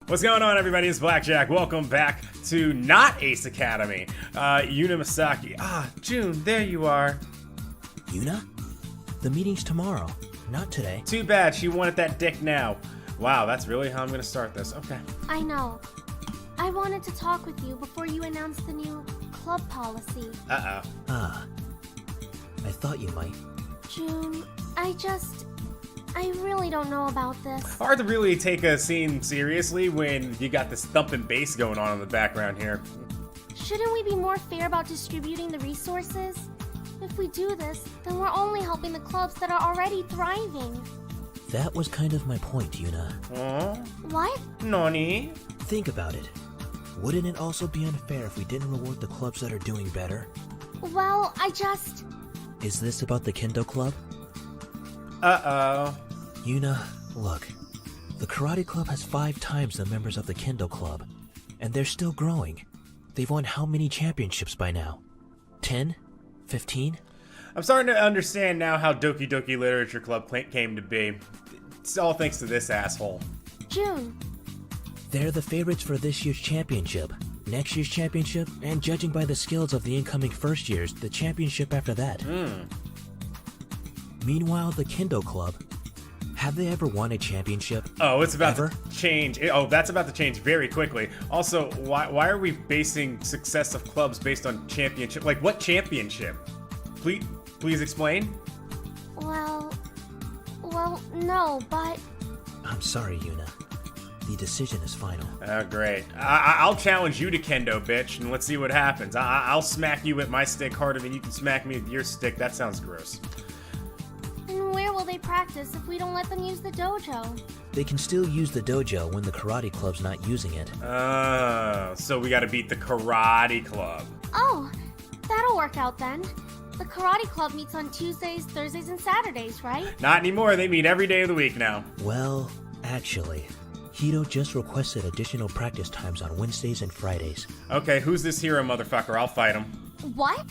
What's going on, everybody? It's Blackjack. Welcome back to not Ace Academy. Yuna Masaki. June, there you are. Yuna? The meeting's tomorrow, not today. Too bad, she wanted that dick now. Wow, that's really how I'm gonna start this. Okay. I know. I wanted to talk with you before you announced the new club policy. I thought you might. June, I really don't know about this. Hard to really take a scene seriously when you got this thumping bass going on in the background here. Shouldn't we be more fair about distributing the resources? If we do this, then we're only helping the clubs that are already thriving. That was kind of my point, Yuna. What? Nani? Think about it. Wouldn't it also be unfair if we didn't reward the clubs that are doing better? Well, Is this about the Kendo club? Yuna, look. The karate club has 5 times the members of the Kendo club, and they're still growing. They've won how many championships by now? 10? 15? I'm starting to understand now how Doki Doki Literature Club came to be. It's all thanks to this asshole. June. They're the favorites for this year's championship, next year's championship, and judging by the skills of the incoming first years, the championship after that. Meanwhile, the Kendo club, have they ever won a championship? Oh, it's about Ever? to change. Oh, that's about to change very quickly. Also, why are we basing success of clubs based on championship? Like, what championship? Please explain? Well, no, but... I'm sorry, Yuna. The decision is final. Oh, great. I'll challenge you to Kendo, bitch, and let's see what happens. I'll smack you with my stick harder than you can smack me with your stick. That sounds gross. And where will they practice if we don't let them use the dojo? They can still use the dojo when the karate club's not using it. So we gotta beat the karate club. Oh, that'll work out then. The karate club meets on Tuesdays, Thursdays, and Saturdays, right? Not anymore. They meet every day of the week now. Well, actually, Hito just requested additional practice times on Wednesdays and Fridays. Okay, who's this hero motherfucker? I'll fight him. What?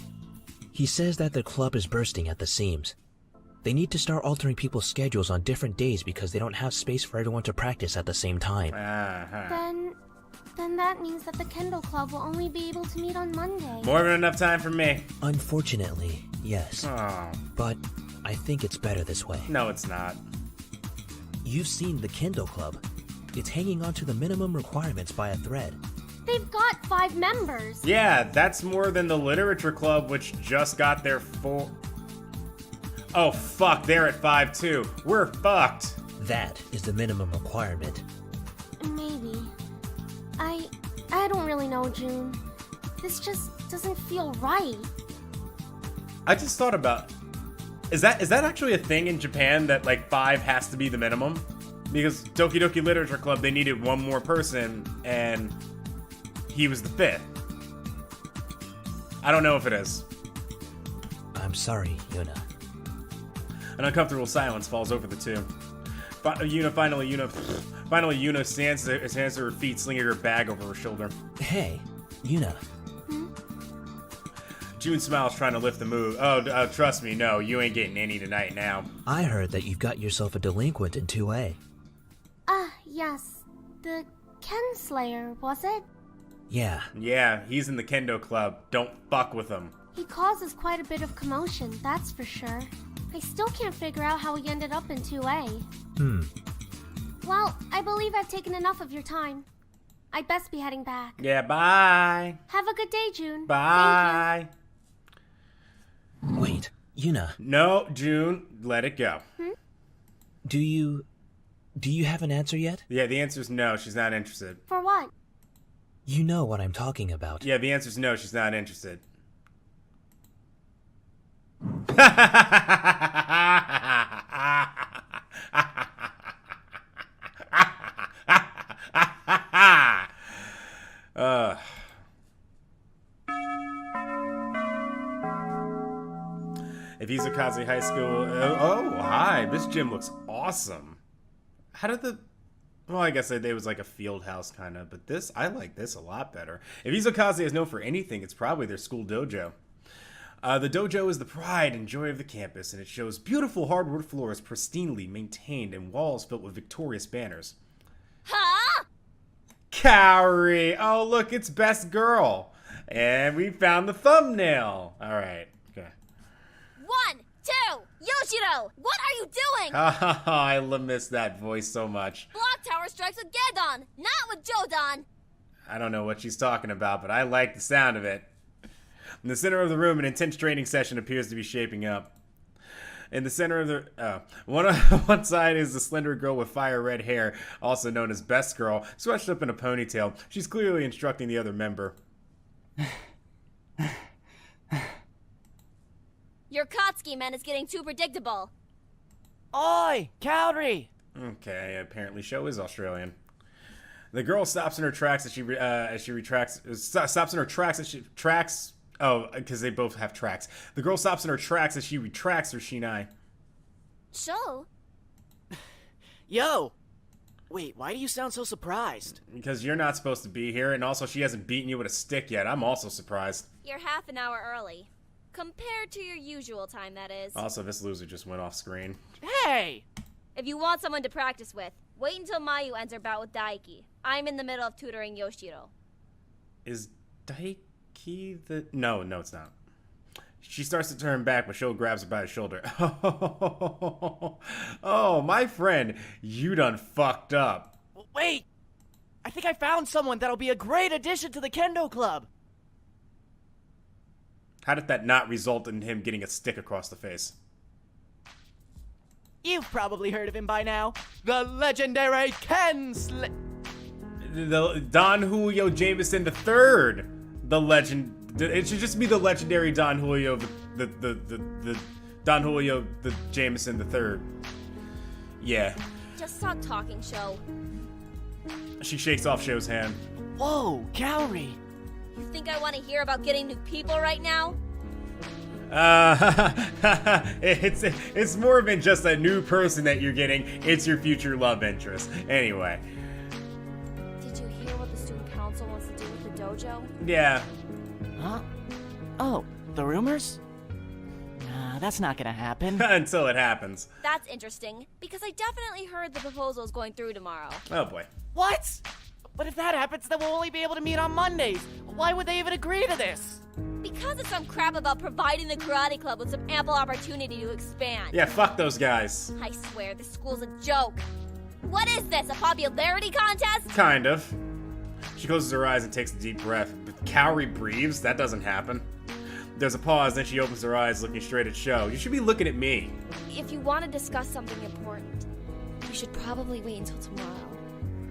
He says that their club is bursting at the seams. They need to start altering people's schedules on different days because they don't have space for everyone to practice at the same time. Then that means that the Kendo Club will only be able to meet on Monday. More than enough time for me. Unfortunately, yes. Oh. But I think it's better this way. No, it's not. You've seen the Kendo Club. It's hanging on to the minimum requirements by a thread. They've got 5 members. Yeah, that's more than the Literature Club, which just got their 4... Oh, fuck, they're at 5 too. We're fucked. That is the minimum requirement. Maybe. I don't really know, June. This just doesn't feel right. I just thought about... Is that actually a thing in Japan that, like, 5 has to be the minimum? Because Doki Doki Literature Club, they needed one more person, and he was the 5th. I don't know if it is. I'm sorry, Yuna. An uncomfortable silence falls over the two. Finally, Yuna stands to her feet, slinging her bag over her shoulder. Hey, Yuna. June smiles, trying to lift the mood. Oh, trust me, no, you ain't getting any tonight now. I heard that you've got yourself a delinquent in 2A. Yes. The Ken Slayer, was it? Yeah. Yeah, he's in the Kendo Club. Don't fuck with him. He causes quite a bit of commotion, that's for sure. I still can't figure out how he ended up in 2A. Well, I believe I've taken enough of your time. I'd best be heading back. Yeah, bye. Have a good day, June. Bye. Wait, Yuna. No, June, let it go. Do you have an answer yet? Yeah, the answer's no, she's not interested. For what? You know what I'm talking about. Yeah, the answer's no, she's not interested. If Izukaze High School... Oh, hi, this gym looks awesome. How did the... Well, I guess it was like a field house kind of, but this, I like this a lot better. If Izukaze is known for anything, it's probably their school dojo. The dojo is the pride and joy of the campus, and it shows beautiful hardwood floors pristinely maintained and walls filled with victorious banners. Huh? Kaori. Oh, look, it's Best Girl. And we found the thumbnail. All right. Okay. 1, 2, Yoshiro, what are you doing? I miss that voice so much. Block Tower strikes with Geddon, not with Jodan. I don't know what she's talking about, but I like the sound of it. In the center of the room, an intense training session appears to be shaping up. In the center of the... one side is the slender girl with fire red hair, also known as Best Girl, swept up in a ponytail. She's clearly instructing the other member. Your Katsuki man is getting too predictable. Oi, KAORI! Okay, apparently Sho is Australian. The girl stops in her tracks as she retracts... Stops in her tracks as she... Tracks... Oh, because they both have tracks. The girl stops in her tracks as she retracts her shinai. Sho? Yo! Wait, why do you sound so surprised? Because you're not supposed to be here, and also she hasn't beaten you with a stick yet. I'm also surprised. You're half an hour early. Compared to your usual time, that is. Also, this loser just went off screen. Hey! If you want someone to practice with, wait until Mayu ends her bout with Daiki. I'm in the middle of tutoring Yoshiro. Is Daiki the... No, it's not. She starts to turn back, but Sho grabs her by the shoulder. Oh, my friend, you done fucked up. Wait! I think I found someone that'll be a great addition to the Kendo Club! How did that not result in him getting a stick across the face? You've probably heard of him by now. The legendary Ken The Don Julio Jameson III. The legend... It should just be the legendary Don Julio, the Don Julio, the Jameson III. Yeah. Just stop talking, Sho. She shakes off Sho's hand. Whoa, KAORI! You think I want to hear about getting new people right now? It's more than just a new person that you're getting. It's your future love interest. Anyway. Did you hear what the student council wants to do with the dojo? Yeah. Huh? Oh, the rumors? Nah, that's not gonna happen. Until it happens. That's interesting, because I definitely heard the proposal is going through tomorrow. Oh boy. What? But if that happens, then we'll only be able to meet on Mondays. Why would they even agree to this? Because it's some crap about providing the karate club with some ample opportunity to expand. Yeah, fuck those guys. I swear, this school's a joke. What is this, a popularity contest? Kind of. She closes her eyes and takes a deep breath. But Kaori breathes? That doesn't happen. There's a pause, then she opens her eyes, looking straight at Sho. You should be looking at me. If you want to discuss something important, you should probably wait until tomorrow.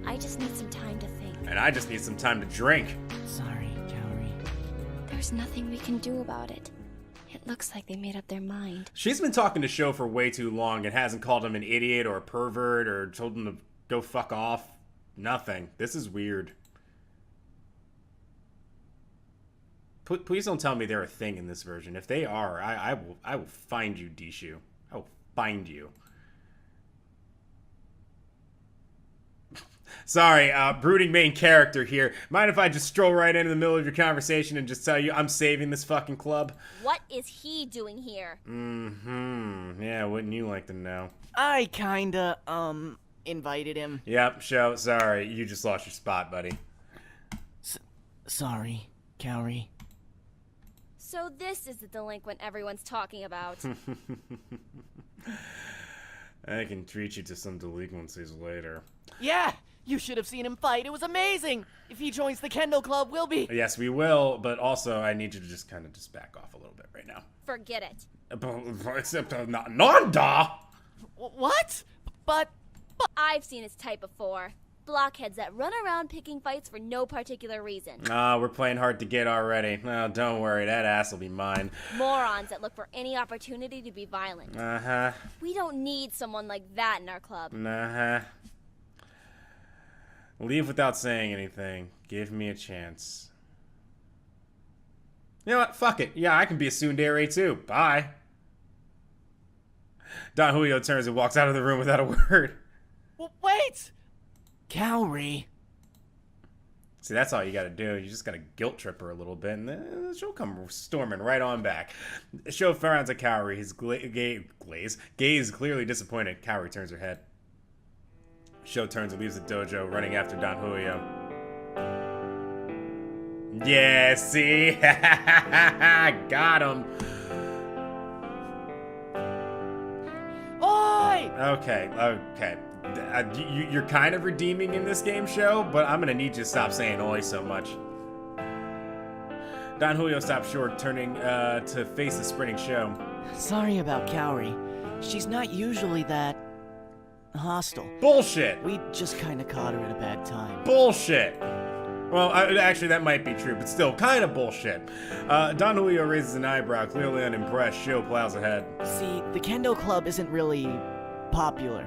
I just need some time to think. And I just need some time to drink. Sorry, KAORI. There's nothing we can do about it. It looks like they made up their mind. She's been talking to Sho for way too long and hasn't called him an idiot or a pervert or told him to go fuck off. Nothing. This is weird. Please don't tell me they're a thing in this version. If they are, I will find you, Dishu. I will find you. Sorry, brooding main character here. Mind if I just stroll right into the middle of your conversation and just tell you I'm saving this fucking club? What is he doing here? Yeah, wouldn't you like to know? I kinda, invited him. Yep, Sho, sorry. You just lost your spot, buddy. Sorry, KAORI. So this is the delinquent everyone's talking about. I can treat you to some delinquencies later. Yeah! You should have seen him fight. It was amazing! If he joins the Kendo Club, we'll be... Yes, we will, but also I need you to just kind of just back off a little bit right now. Forget it. Except Nanda! What? But... I've seen his type before. Blockheads that run around picking fights for no particular reason. We're playing hard to get already. Oh, don't worry, that ass will be mine. Morons that look for any opportunity to be violent. Uh-huh. We don't need someone like that in our club. Uh-huh. Leave without saying anything. Give me a chance. You know what? Fuck it. Yeah, I can be a tsundere too. Bye. Don Julio turns and walks out of the room without a word. Wait! KAORI. See, that's all you gotta do. You just gotta guilt trip her a little bit, and then she'll come storming right on back. Sho frowns at Kaori, his gaze clearly disappointed. Kaori turns her head. Sho turns and leaves the dojo, running after Don Julio. Yeah, see? Got him. Oi! Okay. You're kind of redeeming in this game show, but I'm gonna need you to stop saying oi so much. Don Julio stopped short, turning to face the sprinting show. Sorry about KAORI. She's not usually that hostile. Bullshit! We just kind of caught her at a bad time. Bullshit! Well, actually, that might be true, but still, kind of bullshit. Don Julio raises an eyebrow, clearly unimpressed. Sho plows ahead. See, the Kendo Club isn't really popular.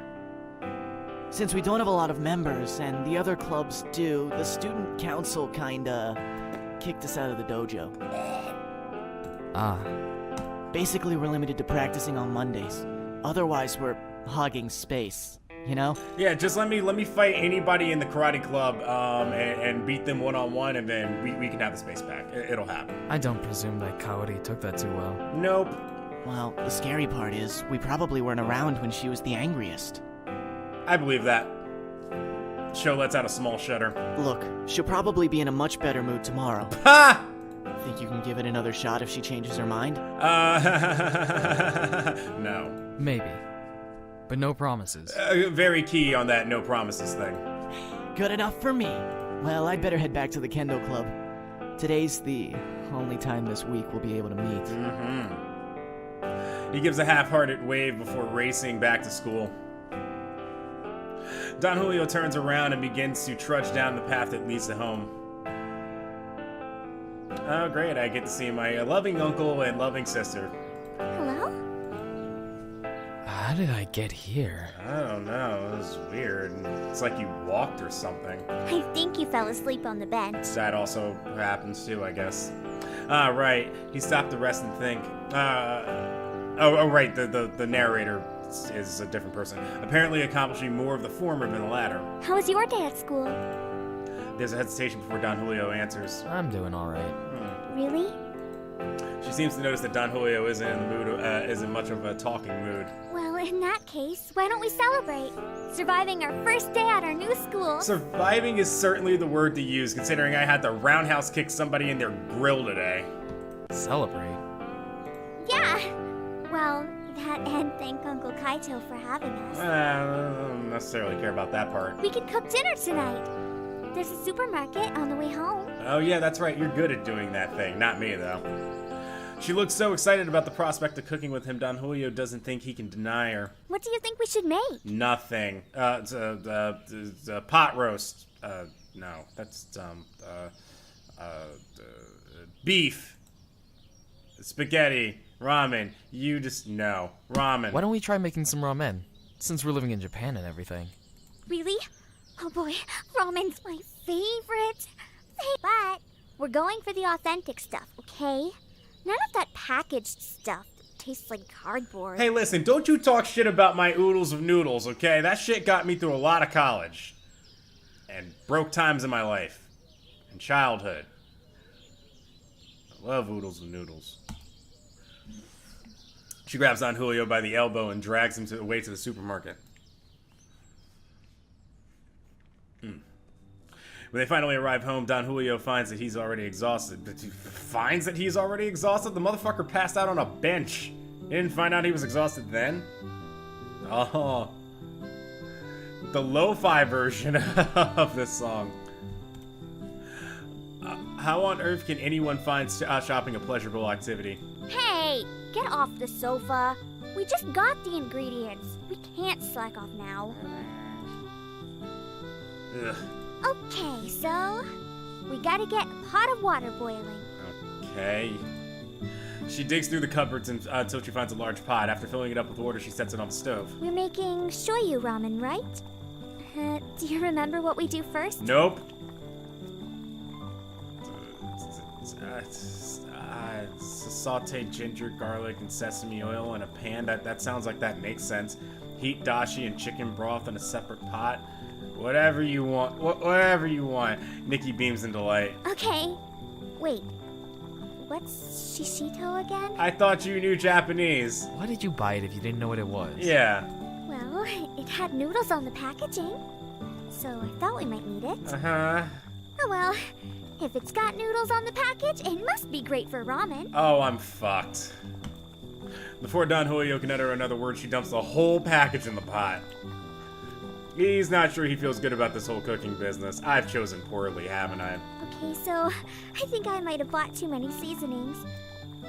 Since we don't have a lot of members, and the other clubs do, the student council kinda kicked us out of the dojo. Basically, we're limited to practicing on Mondays. Otherwise, we're hogging space. You know? Yeah, just let me fight anybody in the karate club and beat them one-on-one, and then we can have the space back. It'll happen. I don't presume that KAORI took that too well. Nope. Well, the scary part is, we probably weren't around when she was the angriest. I believe that. Sho lets out a small shudder. Look, she'll probably be in a much better mood tomorrow. Ha! Think you can give it another shot if she changes her mind? No. Maybe. But no promises. Very key on that no promises thing. Good enough for me. Well, I'd better head back to the Kendo Club. Today's the only time this week we'll be able to meet. He gives a half-hearted wave before racing back to school. Don Julio turns around and begins to trudge down the path that leads to home. Oh, great. I get to see my loving uncle and loving sister. Hello? How did I get here? I don't know. It was weird. It's like you walked or something. I think you fell asleep on the bench. That also happens too, I guess. Ah, right. He stopped to rest and think. Right. The narrator is a different person. Apparently accomplishing more of the former than the latter. How was your day at school? There's a hesitation before Don Julio answers. I'm doing alright. Really? She seems to notice that Don Julio isn't in the mood, isn't much of a talking mood. Well, in that case, why don't we celebrate? Surviving our first day at our new school. Surviving is certainly the word to use, considering I had to roundhouse kick somebody in their grill today. Celebrate? Yeah. Well, that and thank Uncle Kaito for having us. I don't necessarily care about that part. We can cook dinner tonight. There's a supermarket on the way home. Oh yeah, that's right. You're good at doing that thing. Not me, though. She looks so excited about the prospect of cooking with him, Don Julio doesn't think he can deny her. What do you think we should make? Nothing. It's a pot roast. No. That's, beef. Spaghetti. Ramen. You just, no. Ramen. Why don't we try making some ramen? Since we're living in Japan and everything. Really? Oh boy, ramen's my favorite. But we're going for the authentic stuff, okay? None of that packaged stuff that tastes like cardboard. Hey, listen, don't you talk shit about my oodles of noodles, okay? That shit got me through a lot of college. And broke times in my life. And childhood. I love oodles of noodles. She grabs Don Julio by the elbow and drags him away to the supermarket. When they finally arrive home, Don Julio finds that he's already exhausted. Finds that he's already exhausted? The motherfucker passed out on a bench. He didn't find out he was exhausted then? Oh. The lo-fi version of this song. How on earth can anyone find shopping a pleasurable activity? Hey, get off the sofa. We just got the ingredients. We can't slack off now. Ugh. Okay, so we gotta get a pot of water boiling. Okay. She digs through the cupboards until she finds a large pot. After filling it up with water, she sets it on the stove. We're making shoyu ramen, right? Do you remember what we do first? Nope. Sauteed ginger, garlic, and sesame oil in a pan. That sounds like that makes sense. Heat dashi and chicken broth in a separate pot. Whatever you want. Whatever you want. Nikki beams in delight. Okay. Wait. What's shishito again? I thought you knew Japanese. Why did you buy it if you didn't know what it was? Yeah. Well, it had noodles on the packaging, so I thought we might need it. Uh-huh. Oh well, If it's got noodles on the package, it must be great for ramen. Oh, I'm fucked. Before Don Julio can utter another word, she dumps the whole package in the pot. He's not sure he feels good about this whole cooking business. I've chosen poorly, haven't I? Okay, so I think I might have bought too many seasonings.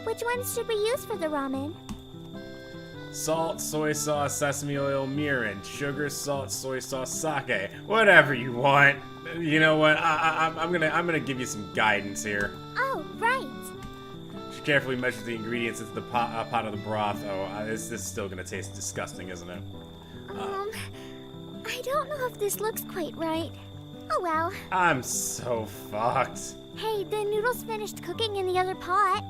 Which ones should we use for the ramen? Salt, soy sauce, sesame oil, mirin, sugar, salt, soy sauce, sake. Whatever you want. You know what? I'm gonna give you some guidance here. Oh, right. She carefully measures the ingredients into the pot of the broth. Oh, this is still gonna taste disgusting, isn't it? I don't know if this looks quite right. Oh well. I'm so fucked. Hey, the noodles finished cooking in the other pot.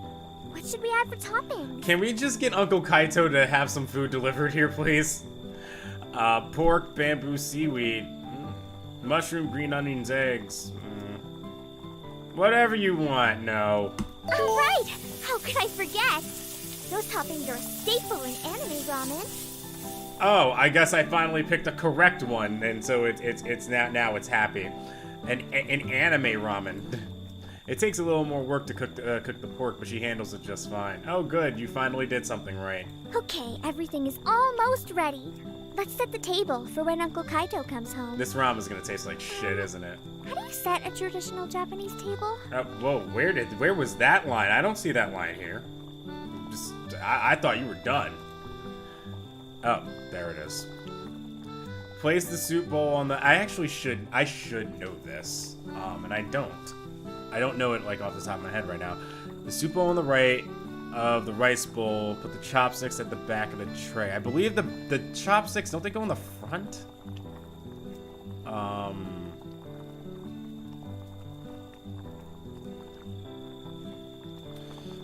What should we add for toppings? Can we just get Uncle Kaito to have some food delivered here, please? Pork, bamboo, seaweed, mushroom, green onions, eggs. Whatever you want, no. All right. How could I forget? Those toppings are a staple in anime ramen. Oh, I guess I finally picked a correct one, and so it's now it's happy. An anime ramen. It takes a little more work to cook the pork, but she handles it just fine. Oh, good, you finally did something right. Okay, everything is almost ready. Let's set the table for when Uncle Kaito comes home. This ramen's gonna taste like shit, isn't it? How do you set a traditional Japanese table? Whoa, where was that line? I don't see that line here. I thought you were done. Oh, there it is. Place the soup bowl on the... I should know this. And I don't. I don't know it, like, off the top of my head right now. The soup bowl on the right of the rice bowl. Put the chopsticks at the back of the tray. I believe the chopsticks, don't they go in the front?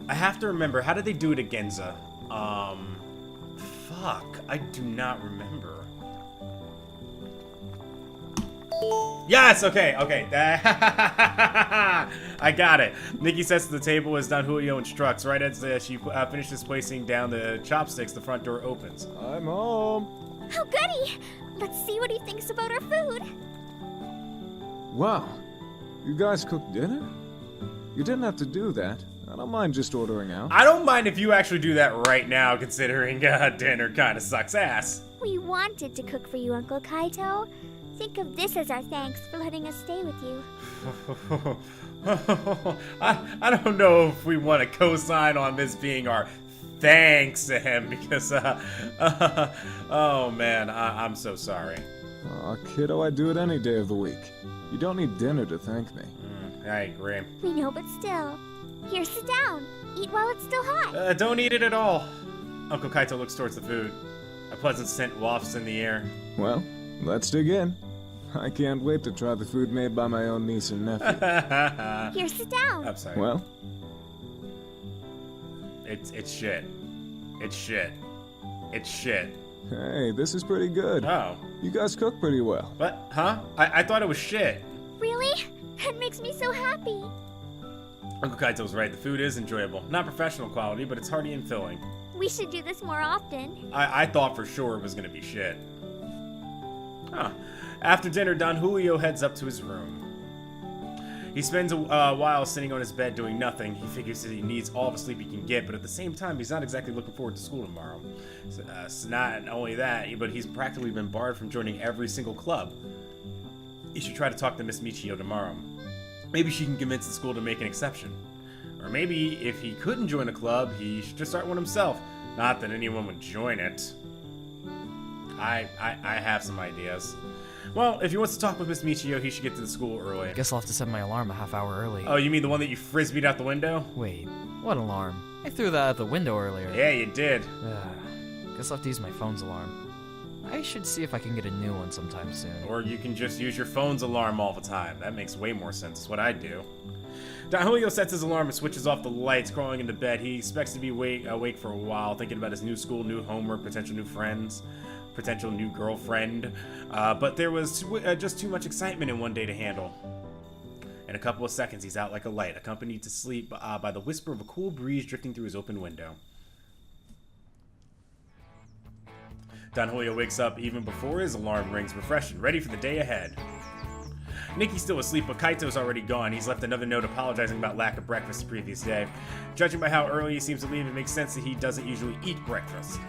I have to remember. How did they do it at Genza? Fuck. I do not remember. Yes, okay. I got it. Nikki sets to the table as Don Julio instructs. Right as she finishes placing down the chopsticks, the front door opens. I'm home. Oh, goody! Let's see what he thinks about our food. Wow. You guys cooked dinner? You didn't have to do that. I don't mind just ordering out. I don't mind if you actually do that right now, considering dinner kind of sucks ass. We wanted to cook for you, Uncle Kaito. Think of this as our thanks for letting us stay with you. I don't know if we want to co-sign on this being our thanks to him, because, oh man, I'm so sorry. Aw, kiddo, I'd do it any day of the week. You don't need dinner to thank me. I agree. We know, but still. Here, sit down. Eat while it's still hot. Don't eat it at all. Uncle Kaito looks towards the food. A pleasant scent wafts in the air. Well, let's dig in. I can't wait to try the food made by my own niece and nephew. Here, sit down. I'm sorry. Well? It's shit. It's shit. It's shit. Hey, this is pretty good. Oh. You guys cook pretty well. What? Huh? I thought it was shit. Really? That makes me so happy. Uncle Kaito's right. The food is enjoyable. Not professional quality, but it's hearty and filling. We should do this more often. I thought for sure it was going to be shit. Huh. After dinner, Don Julio heads up to his room. He spends a while sitting on his bed doing nothing. He figures that he needs all the sleep he can get, but at the same time, he's not exactly looking forward to school tomorrow. So not only that, but he's practically been barred from joining every single club. He should try to talk to Miss Michio tomorrow. Maybe she can convince the school to make an exception. Or maybe, if he couldn't join a club, he should just start one himself. Not that anyone would join it. I have some ideas. Well, if he wants to talk with Miss Michio, he should get to the school early. Guess I'll have to set my alarm a half hour early. Oh, you mean the one that you frisbeed out the window? Wait, what alarm? I threw that out the window earlier. Yeah, you did. Guess I'll have to use my phone's alarm. I should see if I can get a new one sometime soon. Or you can just use your phone's alarm all the time. That makes way more sense. It's what I do. Don Julio sets his alarm and switches off the lights, crawling into bed. He expects to be awake for a while, thinking about his new school, new homework, potential new friends, potential new girlfriend. But there was just too much excitement in one day to handle. In a couple of seconds, he's out like a light, accompanied to sleep by the whisper of a cool breeze drifting through his open window. Don Julio wakes up even before his alarm rings, refreshed and ready for the day ahead. Nikki's still asleep, but Kaito's already gone. He's left another note apologizing about lack of breakfast the previous day. Judging by how early he seems to leave, it makes sense that he doesn't usually eat breakfast.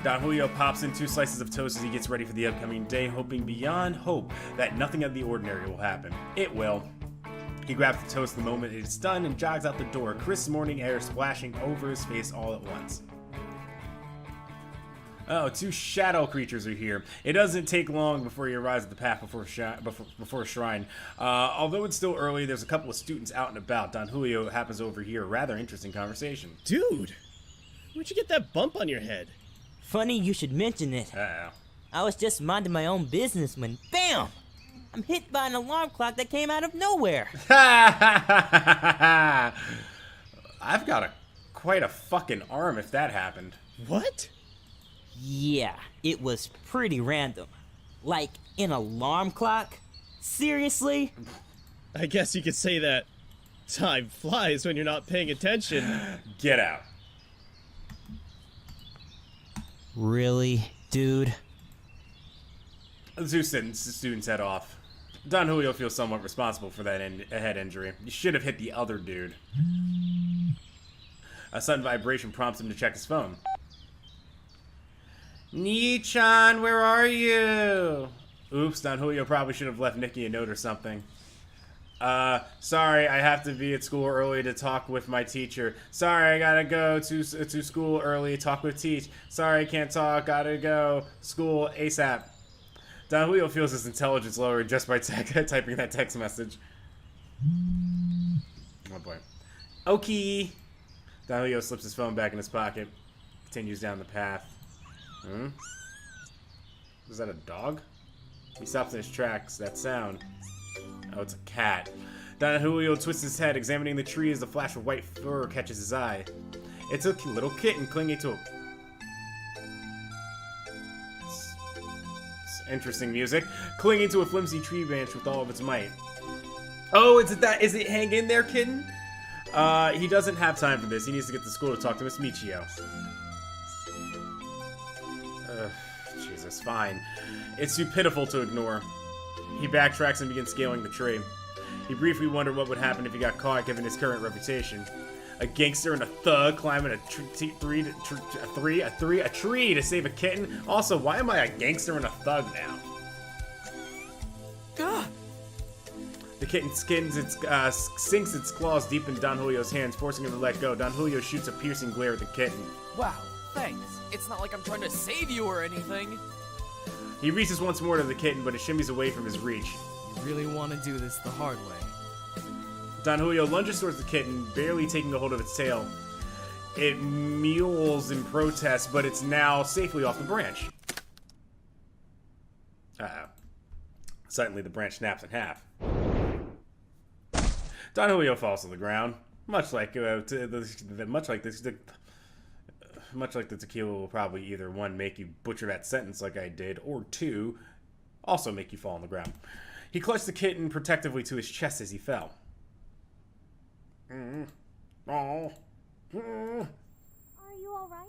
Don Julio pops in 2 slices of toast as he gets ready for the upcoming day, hoping beyond hope that nothing out of the ordinary will happen. It will. He grabs the toast the moment it is done and jogs out the door, crisp morning air splashing over his face all at once. Oh, 2 shadow creatures are here. It doesn't take long before he arrives at the path before a shrine. Although it's still early, there's a couple of students out and about. Don Julio happens to overhear a rather interesting conversation. Dude, where'd you get that bump on your head? Funny you should mention it. Uh-oh. I was just minding my own business when, BAM! I'm hit by an alarm clock that came out of nowhere. I've got quite a fucking arm if that happened. What? Yeah, it was pretty random. Like, an alarm clock? Seriously? I guess you could say that time flies when you're not paying attention. Get out. Really, dude? The 2 students head off. Don Julio feels somewhat responsible for that head injury. You should have hit the other dude. A sudden vibration prompts him to check his phone. Nichan, where are you? Oops, Don Julio probably should have left Nikki a note or something. Sorry, I have to be at school early to talk with my teacher. Sorry, I gotta go to school early, talk with teach. Sorry, I can't talk, gotta go. School ASAP. Don Julio feels his intelligence lowered just by typing that text message. Oh boy. Okay. Don Julio slips his phone back in his pocket. Continues down the path. Was that a dog? He stops in his tracks. That sound. Oh, it's a cat. Don Julio twists his head, examining the tree as the flash of white fur catches his eye. It's a little kitten clinging to a... It's interesting music. Clinging to a flimsy tree branch with all of its might. Oh, is it hang in there, kitten? He doesn't have time for this. He needs to get to school to talk to Miss Michio. Jesus, fine. It's too pitiful to ignore. He backtracks and begins scaling the tree. He briefly wondered what would happen if he got caught given his current reputation. A gangster and a thug climbing a tree to save a kitten? Also, why am I a gangster and a thug now? Gah! The kitten sinks its claws deep in Don Julio's hands, forcing him to let go. Don Julio shoots a piercing glare at the kitten. Wow, thanks. It's not like I'm trying to save you or anything. He reaches once more to the kitten, but it shimmies away from his reach. You really want to do this the hard way. Don Julio lunges towards the kitten, barely taking a hold of its tail. It mews in protest, but it's now safely off the branch. Uh-oh. Suddenly, the branch snaps in half. Don Julio falls to the ground, much like the tequila will probably either 1, make you butcher that sentence like I did, or 2, also make you fall on the ground. He clutched the kitten protectively to his chest as he fell. Are you alright?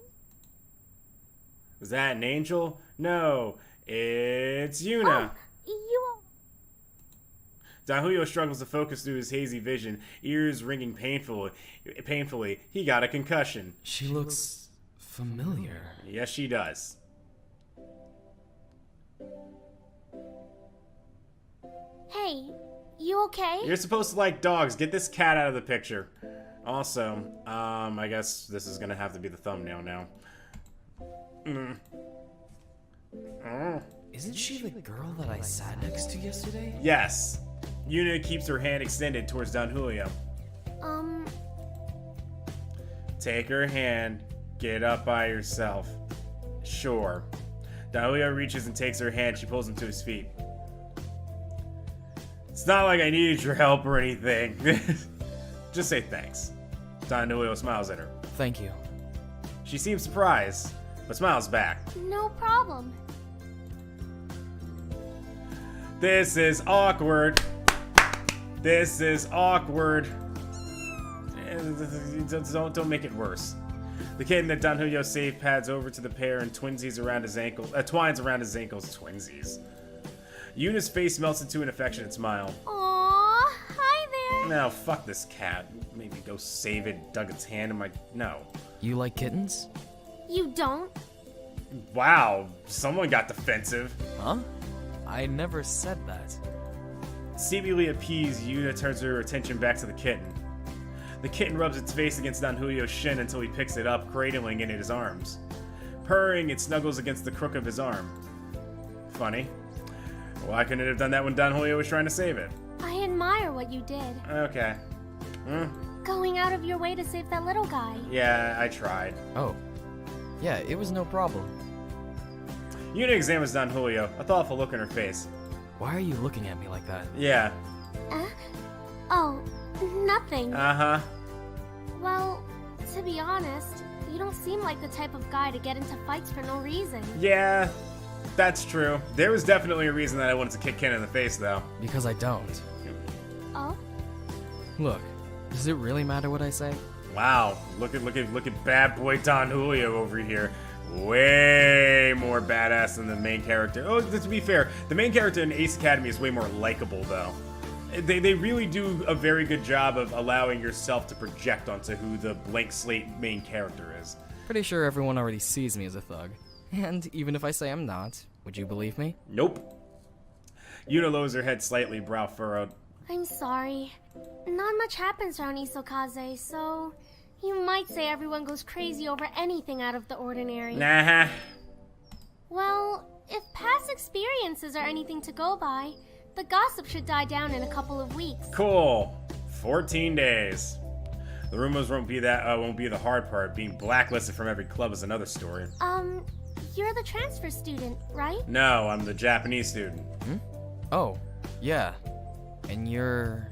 Was that an angel? No, it's Yuna. You Don Julio struggles to focus through his hazy vision, ears ringing painfully. He got a concussion. She looks familiar. Yes, she does. Hey, you okay? You're supposed to like dogs. Get this cat out of the picture. Also, I guess this is gonna have to be the thumbnail now. Isn't she the girl that I sat next to yesterday? Yes. Yuna keeps her hand extended towards Don Julio. Take her hand. Get up by yourself. Sure. Don Julio reaches and takes her hand. She pulls him to his feet. It's not like I needed your help or anything. Just say thanks. Don Julio smiles at her. Thank you. She seems surprised, but smiles back. No problem. This is awkward. This is awkward. Don't make it worse. The kitten that Don Julio saved pads over to the pair and twines around his ankles. Twinsies. Yuna's face melts into an affectionate smile. Aw, No, fuck this cat. Maybe go save it, dug its hand in my... No. You like kittens? You don't? Wow, someone got defensive. Huh? I never said that. Seemingly appeased, Yuna turns her attention back to the kitten. The kitten rubs its face against Don Julio's shin until he picks it up, cradling it in his arms. Purring, it snuggles against the crook of his arm. Funny. Why couldn't it have done that when Don Julio was trying to save it? I admire what you did. Okay. Going out of your way to save that little guy. Yeah, I tried. Oh. Yeah, it was no problem. Yuna examines Don Julio, a thoughtful look on her face. Why are you looking at me like that? Yeah. Oh, nothing. Uh-huh. Well, to be honest, you don't seem like the type of guy to get into fights for no reason. Yeah, that's true. There was definitely a reason that I wanted to kick Ken in the face, though. Because I don't. Oh? Look, does it really matter what I say? Wow, look at bad boy Don Julio over here. Way more badass than the main character. Oh, to be fair, the main character in Ace Academy is way more likable, though. They really do a very good job of allowing yourself to project onto who the blank slate main character is. Pretty sure everyone already sees me as a thug. And even if I say I'm not, would you believe me? Nope. Yuna lowers her head slightly, brow furrowed. I'm sorry. Not much happens around Isokaze, so you might say everyone goes crazy over anything out of the ordinary. Nah. Well, if past experiences are anything to go by, the gossip should die down in a couple of weeks. Cool. 14 days. The rumors won't be the hard part. Being blacklisted from every club is another story. You're the transfer student, right? No, I'm the Japanese student. Oh, yeah. And you're...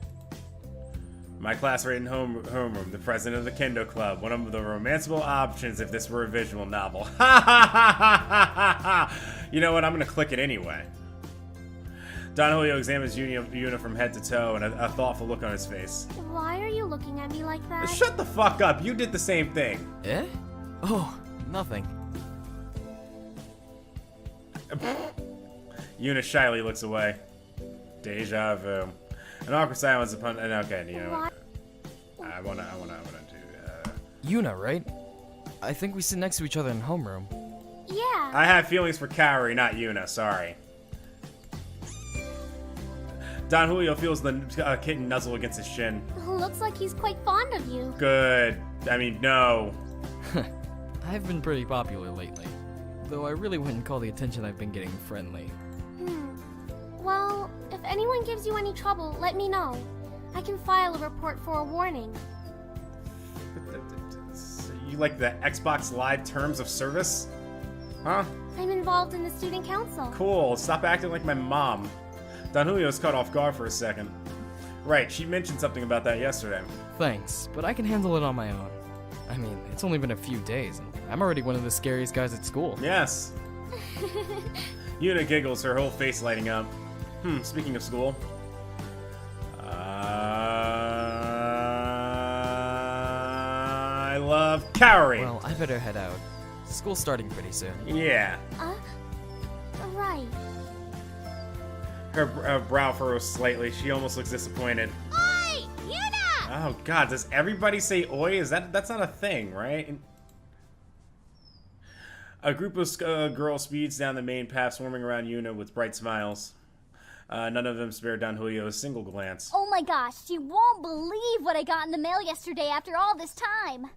My classmate in homeroom, the president of the Kendo Club, one of the romanceable options if this were a visual novel. Ha ha ha ha ha ha! You know what? I'm gonna click it anyway. Don Julio examines Yuna from head to toe and a thoughtful look on his face. Why are you looking at me like that? Shut the fuck up! You did the same thing. Eh? Oh, nothing. Yuna shyly looks away. Deja vu. An awkward silence upon. Okay, you know what? I wanna do. Yuna, right? I think we sit next to each other in homeroom. Yeah. I have feelings for KAORI, not Yuna. Sorry. Don Julio feels the kitten nuzzle against his shin. Looks like he's quite fond of you. Good. I mean, no. I've been pretty popular lately, though I really wouldn't call the attention I've been getting friendly. Well, if anyone gives you any trouble, let me know. I can file a report for a warning. You like the Xbox Live terms of service? Huh? I'm involved in the student council. Cool. Stop acting like my mom. Don Julio's caught off guard for a second. Right, she mentioned something about that yesterday. Thanks, but I can handle it on my own. I mean, it's only been a few days, and I'm already one of the scariest guys at school. Yes. Yuna giggles, her whole face lighting up. Speaking of school. I love KAORI. Well, I better head out. School's starting pretty soon. Yeah. Right. Her brow furrows slightly. She almost looks disappointed. Oi! Yuna! Oh god, does everybody say oi? That's not a thing, right? A group of girls speeds down the main path, swarming around Yuna with bright smiles. None of them spare Don Julio a single glance. Oh my gosh, you won't believe what I got in the mail yesterday after all this time.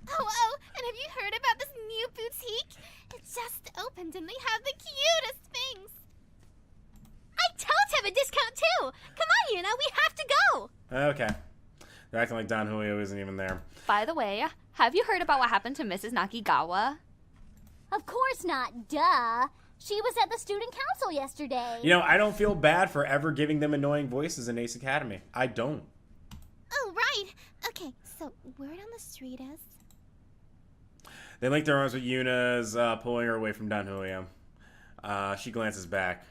Oh, and have you heard about this new boutique? It just opened and they have the cutest things. I totes have a discount too. Come on, Yuna, we have to go. Okay. They're acting like Don Julio isn't even there. By the way, have you heard about what happened to Mrs. Nakigawa? Of course not, duh. She was at the student council yesterday. You know, I don't feel bad for ever giving them annoying voices in Ace Academy. I don't. Oh, right. Okay, so word on the street is... They link their arms with Yuna's, pulling her away from Don Julio. She glances back.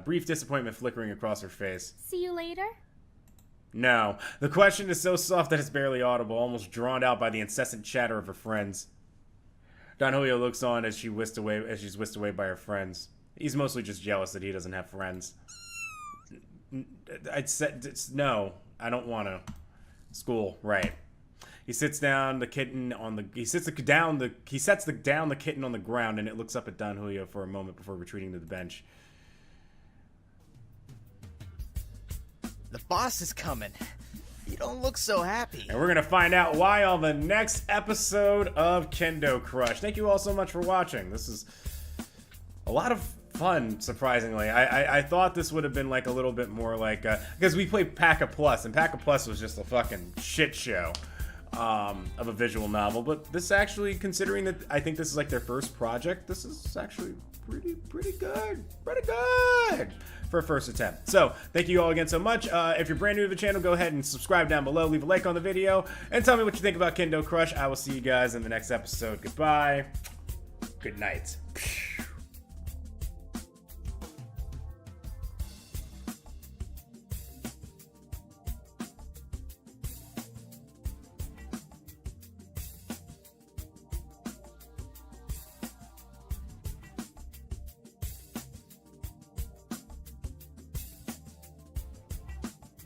Brief disappointment flickering across her face. See you later? No. The question is so soft that it's barely audible, almost drowned out by the incessant chatter of her friends. Don Julio looks on as she's whisked away by her friends. He's mostly just jealous that he doesn't have friends. I'd said no. I don't want to. School, right? He sits down the kitten on the. He sets down the kitten on the ground, and it looks up at Don Julio for a moment before retreating to the bench. The boss is coming. You don't look so happy. And we're gonna find out why on the next episode of Kendo Crush. Thank you all so much for watching. This is a lot of fun, surprisingly. I thought this would have been like a little bit more like because we played Pack-a Plus, and Pack-a Plus was just a fucking shit show of a visual novel. But this actually, considering that I think this is like their first project, this is actually pretty good for a first attempt. So thank you all again so much. If you're brand new to the channel, go ahead and subscribe down below, leave a like on the video, and tell me what you think about Kendo Crush. I will see you guys in the next episode. Goodbye. Good night.